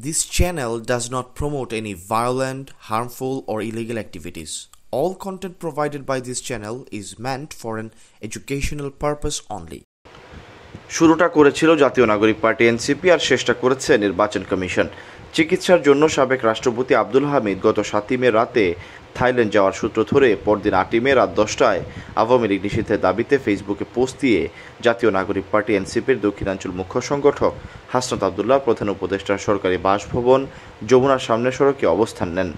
This channel does not promote any violent, harmful, or illegal activities. All content provided by this channel is meant for an educational purpose only. শুরুটা করেছিল জাতীয় নাগরিক party NCP আর শেষটা করেছে নির্বাচন commission. চিকিৎসার জন্য সাবেক রাষ্ট্রপতি আব্দুল হামিদ গত 7 মে রাতে থাইল্যান্ড যাওয়ার সূত্র ধরে পরদিন 8 মে রাত 10টায় আওয়ামী লীগ নিষিদ্ধের দাবিতে ফেসবুকে পোস্ট দিয়ে জাতীয় নাগরিক পার্টি এনসিপির দক্ষিণাঞ্চল মুখ্য সংগঠক হাসনাত আবদুল্লাহ প্রধান উপদেষ্টার সরকারি বাসভবন যমুনার সামনের সড়কে অবস্থান নেন।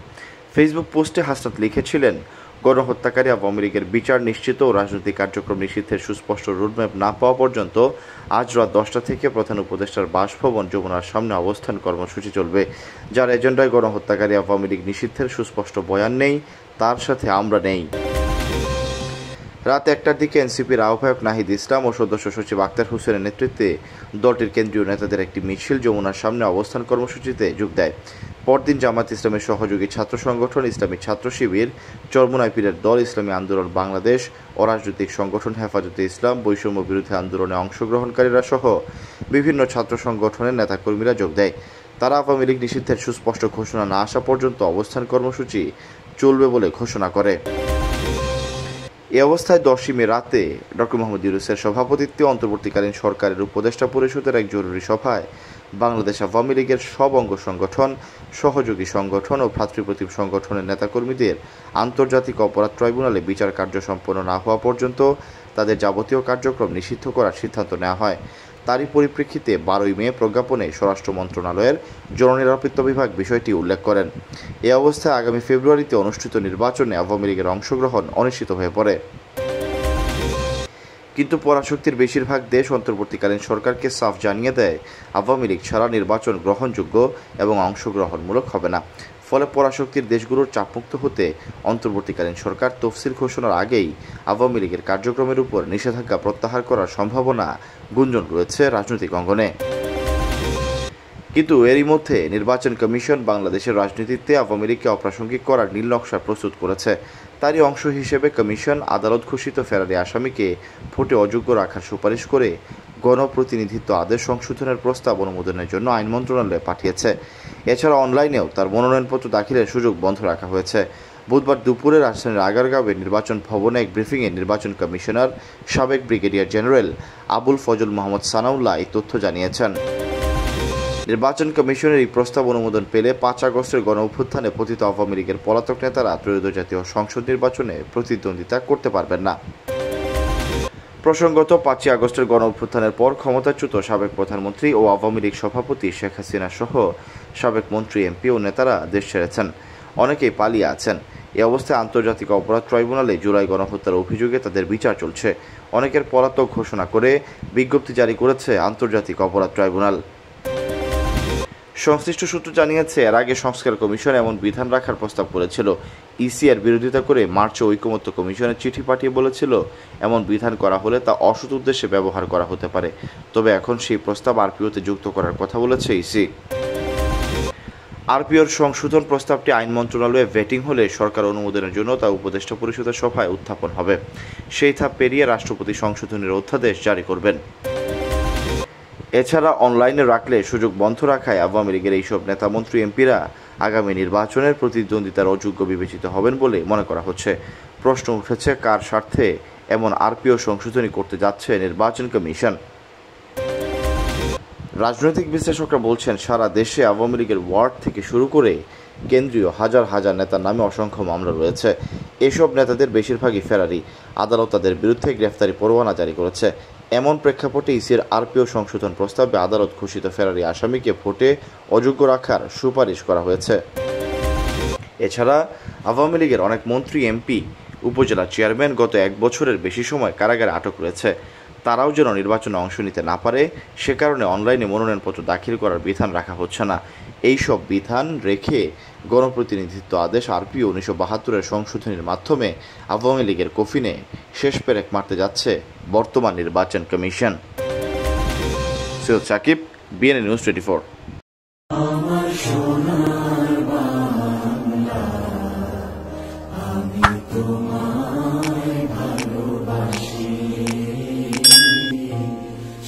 ফেসবুক পোস্টে হাসনাত লিখেছিলেন, গণহত্যাকারী আওয়ামী লীগের বিচার নিশ্চিত ও রাজনৈতিক কার্যক্রম নিষিদ্ধের সুস্পষ্ট রোডম্যাপ না পাওয়া পর্যন্ত আজ রাত 10টা থেকে প্রধান উপদেষ্টার বাসভবন যমুনার সামনে অবস্থান কর্মসূচি চলবে। যার এজেন্ডায় গণহত্যাকারী আওয়ামী লীগ নিষিদ্ধের সুস্পষ্ট বয়ান নেই, তার সাথে আমরা নেই। রাত 1টার দিকে এনসিপির আহ্বায়ক নাহিদ ইসলাম ও সদস্য সচিব আক্তার হোসেনের নেতৃত্বে দলটির কেন্দ্রীয় নেতাদের একটি মিছিল যমুনার সামনে অবস্থান কর্মসূচিতে যোগ দেয়। পরদিন জামাত ইসলামের সহযোগী ছাত্র সংগঠন ইসলামী ছাত্র শিবির, চরমোনাই পীরের দল, ইসলামী আন্দোলন বাংলাদেশ, অরাজনৈতিক সংগঠন হেফাজতে ইসলাম, বৈষম্য বিরোধী আন্দোলনে অংশগ্রহণকারীরা সহ বিভিন্ন ছাত্র সংগঠনের নেতাকর্মীরা যোগ দেয়। তারা আওয়ামী লীগ নিষিদ্ধের সুস্পষ্ট ঘোষণা না আসা পর্যন্ত অবস্থান কর্মসূচি চলবে বলে ঘোষণা করে। এ অবস্থায় 10 মে রাতে ডক্টর মোহাম্মদ ইউনূসের সভাপতিত্বে অন্তর্বর্তীকালীন সরকারের উপদেষ্টা পরিষদের এক জরুরি সভায় বাংলাদেশ আওয়ামী লীগের সব অঙ্গ সংগঠন, সহযোগী সংগঠন ও ভ্রাতৃপ্রতিম সংগঠনের নেতাকর্মীদের আন্তর্জাতিক অপরাধ ট্রাইব্যুনালে বিচার কার্য সম্পন্ন না হওয়া পর্যন্ত তাদের যাবতীয় কার্যক্রম নিষিদ্ধ করার সিদ্ধান্ত নেওয়া হয়। তারই পরিপ্রেক্ষিতে 12 মে প্রজ্ঞাপনে স্বরাষ্ট্র মন্ত্রণালয়ের জননিরাপত্তা বিভাগ বিষয়টি উল্লেখ করেন। এ অবস্থায় আগামী ফেব্রুয়ারিতে অনুষ্ঠিত নির্বাচনে আওয়ামী লীগের অংশগ্রহণ অনিশ্চিত হয়ে পড়ে। কিন্তু পরাশক্তির বেশিরভাগ দেশ অন্তর্বর্তীকালীন সরকারকে সাফ জানিয়ে দেয়, আওয়ামী লীগ ছাড়া নির্বাচন গ্রহণযোগ্য এবং অংশগ্রহণমূলক হবে না। ফলে পরাশক্তির দেশগুলোর চাপমুক্ত হতে অন্তর্বর্তীকালীন সরকার তফসিল ঘোষণার আগেই আওয়ামী লীগের কার্যক্রমের উপর নিষেধাজ্ঞা প্রত্যাহার করার সম্ভাবনা গুঞ্জন রয়েছে রাজনৈতিক অঙ্গনে। কিন্তু এরই মধ্যে নির্বাচন কমিশন বাংলাদেশের রাজনীতিতে আওয়ামী লীগকে অপ্রাসঙ্গিক করার নীলনকশা প্রস্তুত করেছে। তারই অংশ হিসেবে কমিশন আদালত ঘোষিত ফেরারি আসামিকে ভোটে অযোগ্য রাখার সুপারিশ করে গণপ্রতিনিধিত্ব আদেশ সংশোধনের প্রস্তাব অনুমোদনের জন্য আইন মন্ত্রণালয়ে পাঠিয়েছে। এছাড়া অনলাইনেও তার মনোনয়নপত্র দাখিলের সুযোগ বন্ধ রাখা হয়েছে। বুধবার দুপুরে রাজধানীর আগারগাঁওয়ে নির্বাচন ভবনে এক ব্রিফিংয়ে নির্বাচন কমিশনার সাবেক ব্রিগেডিয়ার জেনারেল আবুল ফজল মোহাম্মদ সানাউল্লাহ এই তথ্য জানিয়েছেন। নির্বাচন কমিশনের এই প্রস্তাব অনুমোদন পেলে 5 আগস্টের গণঅভ্যুত্থানে পতিত আওয়ামী লীগের পলাতক নেতারা ত্রয়োদশ জাতীয় সংসদ নির্বাচনে প্রতিদ্বন্দ্বিতা করতে পারবেন না। প্রসঙ্গত 5 আগস্টের গণঅভ্যুত্থানের পর ক্ষমতাচ্যুত সাবেক প্রধানমন্ত্রী ও আওয়ামী লীগ সভাপতি শেখ হাসিনা সহ সাবেক মন্ত্রী, এমপি ও নেতারা দেশ ছেড়েছেন, অনেকেই পালিয়ে আছেন। এ অবস্থায় আন্তর্জাতিক অপরাধ ট্রাইব্যুনালে জুলাই গণহত্যার অভিযোগে তাদের বিচার চলছে। অনেকের পলাতক ঘোষণা করে বিজ্ঞপ্তি জারি করেছে আন্তর্জাতিক অপরাধ ট্রাইব্যুনাল। সংশ্লিষ্ট সূত্র জানিয়েছে, এর আগে সংস্কার কমিশন এমন বিধান রাখার প্রস্তাব করেছিল। ইসি এর বিরোধিতা করে মার্চে ঐকমত্য কমিশনের চিঠি পাঠিয়ে বলেছিল, এমন বিধান করা হলে তা অসৎ উদ্দেশ্যে ব্যবহার করা হতে পারে। তবে এখন সেই প্রস্তাব আরপিওতে যুক্ত করার কথা বলেছে ইসি। আরপিওর সংশোধন প্রস্তাবটি আইন মন্ত্রণালয়ে ভেটিং হলে সরকার অনুমোদনের জন্য তা উপদেষ্টা পরিষদের সভায় উত্থাপন হবে। সেই ধাপ পেরিয়ে রাষ্ট্রপতি সংশোধনের অধ্যাদেশ জারি করবেন। এছাড়া অনলাইনে রাখলে সুযোগ বন্ধ রাখায় আওয়ামী লীগের এইসব নেতা, মন্ত্রী, এমপিরা আগামী নির্বাচনের প্রতিদ্বন্দ্বিতার অযোগ্য বিবেচিত হবেন বলে মনে করা হচ্ছে। প্রশ্ন উঠেছে, কার স্বার্থে এমন আরপিও সংশোধনী করতে যাচ্ছে নির্বাচন কমিশন? রাজনৈতিক বিশ্লেষকরা বলছেন, সারা দেশে আওয়ামী লীগের ওয়ার্ড থেকে শুরু করে কেন্দ্রীয় হাজার হাজার নেতার নামে অসংখ্য মামলা রয়েছে। এসব নেতাদের বেশিরভাগই ফেরারি। আদালত তাদের বিরুদ্ধে গ্রেফতারি পরোয়ানা জারি করেছে। এমন প্রেক্ষাপটে ইসির আরপিও সংশোধন প্রস্তাবে আদালত ঘোষিত ফেরারি আসামিকে ভোটে অযোগ্য রাখার সুপারিশ করা হয়েছে। এছাড়া আওয়ামী লীগের অনেক মন্ত্রী, এমপি, উপজেলা চেয়ারম্যান গত 1 বছরের বেশি সময় কারাগারে আটক রয়েছে। তারাও যেন নির্বাচনে অংশ নিতে না পারে, সে কারণে অনলাইনে মনোনয়নপত্র দাখিল করার বিধান রাখা হচ্ছে না। এই সব বিধান রেখে গণপ্রতিনিধিত্ব আদেশ আরপিও 1972-এর সংশোধনীর মাধ্যমে আওয়ামী লীগের কফিনে শেষ পেরেক মারতে যাচ্ছে বর্তমান নির্বাচন কমিশন। Syed Sakib, BNA news 24।